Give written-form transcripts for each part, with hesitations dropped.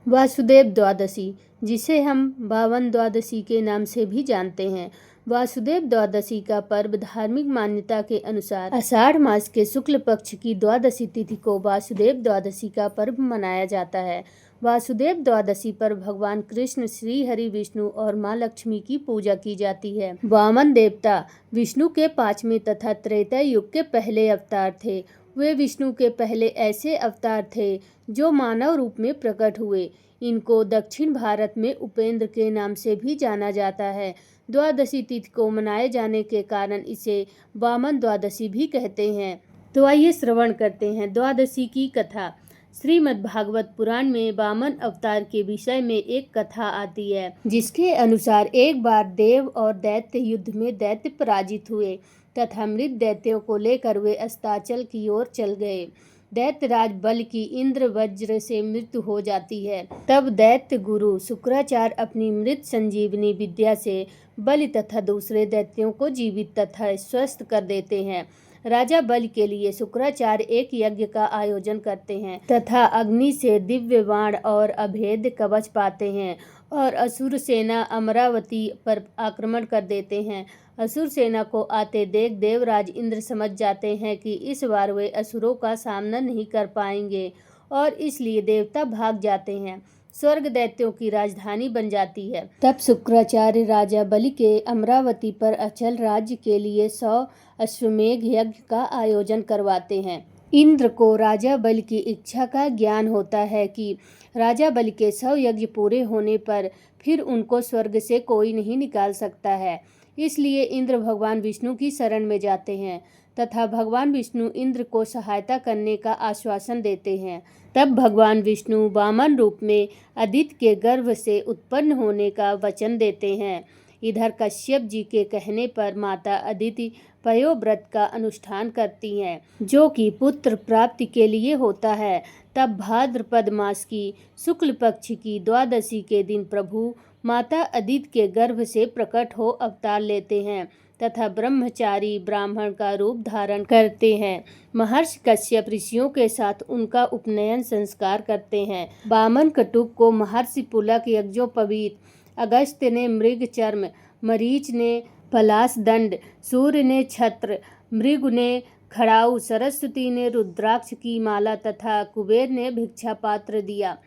वासुदेव द्वादशी, जिसे हम बावन द्वादशी के नाम से भी जानते हैं। वासुदेव द्वादशी का पर्व धार्मिक मान्यता के अनुसार आषाढ़ मास के शुक्ल पक्ष की द्वादशी तिथि को वासुदेव द्वादशी का पर्व मनाया जाता है। वासुदेव द्वादशी पर भगवान कृष्ण, श्री हरि, विष्णु और माँ लक्ष्मी की पूजा की जाती है। वामन देवता विष्णु के पांचवें तथा त्रेता युग के पहले अवतार थे। वे विष्णु के पहले ऐसे अवतार थे जो मानव रूप में प्रकट हुए। इनको दक्षिण भारत में उपेंद्र के नाम से भी जाना जाता है। द्वादशी तिथि को मनाए जाने के कारण इसे वामन द्वादशी भी कहते हैं। तो आइए श्रवण करते हैं द्वादशी की कथा। श्रीमद् भागवत पुराण में वामन अवतार के विषय में एक कथा आती है, जिसके अनुसार एक बार देव और दैत्य युद्ध में दैत्य पराजित हुए तथा मृत दैत्यों को लेकर वे अस्ताचल की ओर चल गए। दैत्यराज बलि की इंद्र वज्र से मृत्यु हो जाती है। तब दैत्य गुरु शुक्राचार्य अपनी मृत संजीवनी विद्या से बलि तथा दूसरे दैत्यों को जीवित तथा स्वस्थ कर देते हैं। राजा बलि के लिए शुक्राचार्य एक यज्ञ का आयोजन करते हैं तथा अग्नि से दिव्य बाण और अभेद्य कवच पाते हैं और असुर सेना अमरावती पर आक्रमण कर देते हैं। असुर सेना को आते देख देवराज इंद्र समझ जाते हैं कि इस बार वे असुरों का सामना नहीं कर पाएंगे और इसलिए देवता भाग जाते हैं। स्वर्ग दैत्यों की राजधानी बन जाती है। तब शुक्राचार्य राजा बलि के अमरावती पर अचल राज्य के लिए 100 अश्वमेघ यज्ञ का आयोजन करवाते हैं। इंद्र को राजा बलि की इच्छा का ज्ञान होता है कि राजा बलि के 100 यज्ञ पूरे होने पर फिर उनको स्वर्ग से कोई नहीं निकाल सकता है। इसलिए इंद्र भगवान विष्णु की शरण में जाते हैं तथा भगवान विष्णु इंद्र को सहायता करने का आश्वासन देते हैं। तब भगवान विष्णु वामन रूप में अदिति के गर्भ से उत्पन्न होने का वचन देते हैं। इधर कश्यप जी के कहने पर माता अदिति पयोव्रत का अनुष्ठान करती हैं, जो कि पुत्र प्राप्ति के लिए होता है। तब भाद्रपद मास की शुक्ल पक्ष की द्वादशी के दिन प्रभु माता अदिति के गर्भ से प्रकट हो अवतार लेते हैं तथा ब्रह्मचारी ब्राह्मण का रूप धारण करते हैं। महर्षि कश्यप ऋषियों के साथ उनका उपनयन संस्कार करते हैं। वामन कटुक को महर्षि पुलक यज्ञोपवीत, अगस्त्य ने मृग चर्म, मरीच ने पलाश दंड, सूर्य ने छत्र, मृगु ने खड़ाऊ, सरस्वती ने रुद्राक्ष की माला तथा कुबेर ने भिक्षा पात्र दिया।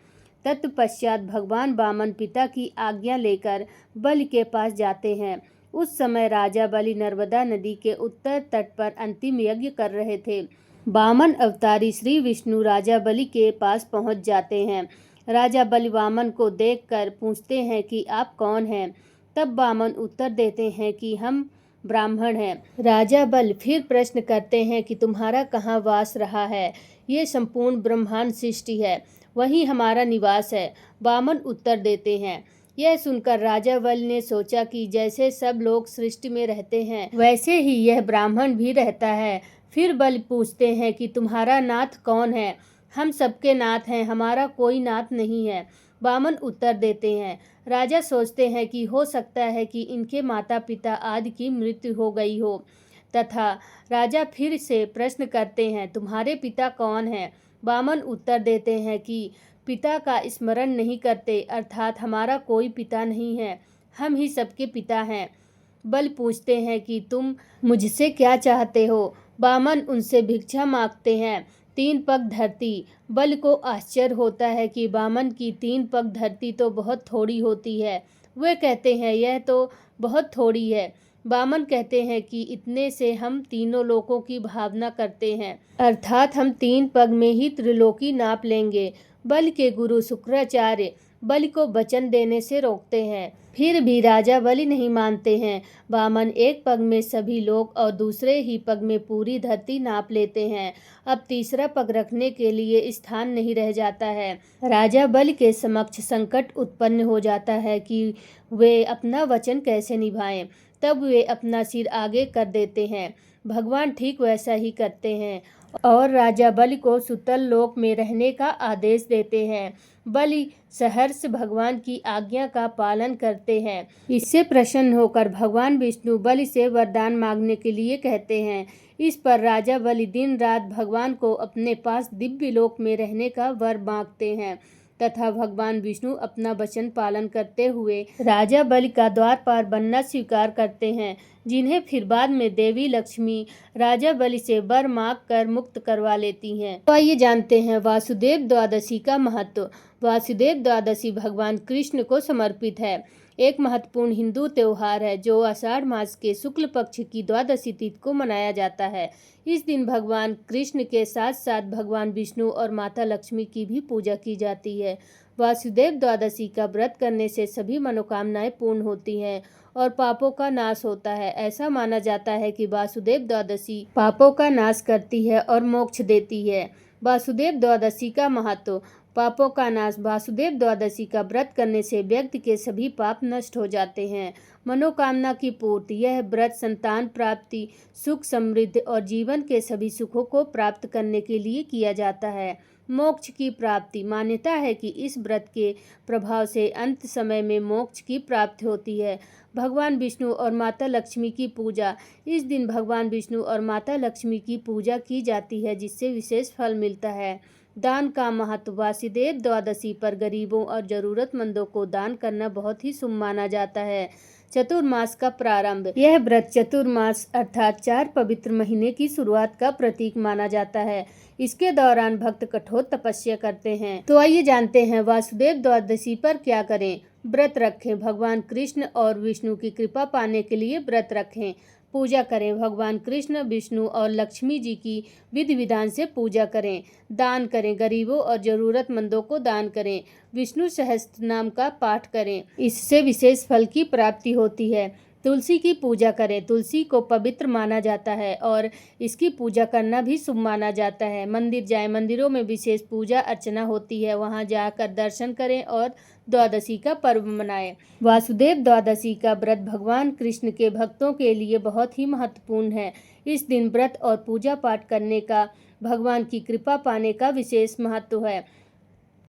तत्पश्चात भगवान वामन पिता की आज्ञा लेकर बलि के पास जाते हैं। उस समय राजा बलि नर्मदा नदी के उत्तर तट पर अंतिम यज्ञ कर रहे थे। वामन अवतारी श्री विष्णु राजा बलि के पास पहुंच जाते हैं। राजा बलि वामन को देखकर पूछते हैं कि आप कौन हैं। तब वामन उत्तर देते हैं कि हम ब्राह्मण हैं। राजा बलि फिर प्रश्न करते हैं कि तुम्हारा कहाँ वास रहा है। ये संपूर्ण ब्रह्मांड सृष्टि है, वहीं हमारा निवास है। वामन उत्तर देते हैं। यह सुनकर राजा बलि ने सोचा कि जैसे सब लोग सृष्टि में रहते हैं वैसे ही यह ब्राह्मण भी रहता है। फिर बलि पूछते हैं कि तुम्हारा नाथ कौन है। हम सबके नाथ हैं, हमारा कोई नाथ नहीं है। वामन उत्तर देते हैं। राजा सोचते हैं कि हो सकता है कि इनके माता पिता आदि की मृत्यु हो गई हो तथा राजा फिर से प्रश्न करते हैं, तुम्हारे पिता कौन हैं। वामन उत्तर देते हैं कि पिता का स्मरण नहीं करते, अर्थात हमारा कोई पिता नहीं है, हम ही सबके पिता हैं। बलि पूछते हैं कि तुम मुझसे क्या चाहते हो। वामन उनसे भिक्षा मांगते हैं, 3 पग धरती। बलि को आश्चर्य होता है कि वामन की 3 पग धरती तो बहुत थोड़ी होती है। वे कहते हैं यह तो बहुत थोड़ी है। वामन कहते हैं कि इतने से हम तीनों लोकों की भावना करते हैं, अर्थात हम 3 पग में ही त्रिलोकी नाप लेंगे। बलि के गुरु शुक्राचार्य बलि को वचन देने से रोकते हैं, फिर भी राजा बलि नहीं मानते हैं। वामन एक पग में सभी लोग और दूसरे ही पग में पूरी धरती नाप लेते हैं। अब तीसरा पग रखने के लिए स्थान नहीं रह जाता है। राजा बलि के समक्ष संकट उत्पन्न हो जाता है कि वे अपना वचन कैसे निभाएं। तब वे अपना सिर आगे कर देते हैं। भगवान ठीक वैसा ही करते हैं और राजा बलि को सुतल लोक में रहने का आदेश देते हैं। बलि सहर्ष भगवान की आज्ञा का पालन करते हैं। इससे प्रसन्न होकर भगवान विष्णु बलि से वरदान मांगने के लिए कहते हैं। इस पर राजा बलि दिन रात भगवान को अपने पास दिव्य लोक में रहने का वर मांगते हैं तथा भगवान विष्णु अपना वचन पालन करते हुए राजा बलि का द्वारपाल बनना स्वीकार करते हैं, जिन्हें फिर बाद में देवी लक्ष्मी राजा बलि से वर मांग कर मुक्त करवा लेती हैं। तो आइए जानते हैं वासुदेव द्वादशी का महत्व। वासुदेव द्वादशी भगवान कृष्ण को समर्पित है। एक महत्वपूर्ण हिंदू त्योहार है जो आषाढ़ मास के शुक्ल पक्ष की द्वादशी तिथि को मनाया जाता है। इस दिन भगवान कृष्ण के साथ साथ भगवान विष्णु और माता लक्ष्मी की भी पूजा की जाती है। वासुदेव द्वादशी का व्रत करने से सभी मनोकामनाएं पूर्ण होती हैं और पापों का नाश होता है। ऐसा माना जाता है कि वासुदेव द्वादशी पापों का नाश करती है और मोक्ष देती है। वासुदेव द्वादशी का महत्व। पापों का नाश। वासुदेव द्वादशी का व्रत करने से व्यक्ति के सभी पाप नष्ट हो जाते हैं। मनोकामना की पूर्ति। यह व्रत संतान प्राप्ति, सुख समृद्धि और जीवन के सभी सुखों को प्राप्त करने के लिए किया जाता है। मोक्ष की प्राप्ति। मान्यता है कि इस व्रत के प्रभाव से अंत समय में मोक्ष की प्राप्ति होती है। भगवान विष्णु और माता लक्ष्मी की पूजा। इस दिन भगवान विष्णु और माता लक्ष्मी की पूजा की जाती है, जिससे विशेष फल मिलता है। दान का महत्व। वासुदेव द्वादशी पर गरीबों और जरूरतमंदों को दान करना बहुत ही शुभ माना जाता है। चतुर्मास का प्रारंभ। यह व्रत चतुर्मास अर्थात 4 पवित्र महीने की शुरुआत का प्रतीक माना जाता है। इसके दौरान भक्त कठोर तपस्या करते हैं। तो आइए जानते हैं वासुदेव द्वादशी पर क्या करें। व्रत रखें। भगवान कृष्ण और विष्णु की कृपा पाने के लिए व्रत रखें। पूजा करें। भगवान कृष्ण, विष्णु और लक्ष्मी जी की विधि विधान से पूजा करें। दान करें। गरीबों और जरूरतमंदों को दान करें। विष्णु सहस्त्र नाम का पाठ करें, इससे विशेष फल की प्राप्ति होती है। तुलसी की पूजा करें। तुलसी को पवित्र माना जाता है और इसकी पूजा करना भी शुभ माना जाता है। मंदिर जाएं। मंदिरों में विशेष पूजा अर्चना होती है, वहां जाकर दर्शन करें और द्वादशी का पर्व मनाएं। वासुदेव द्वादशी का व्रत भगवान कृष्ण के भक्तों के लिए बहुत ही महत्वपूर्ण है। इस दिन व्रत और पूजा पाठ करने का भगवान की कृपा पाने का विशेष महत्व है।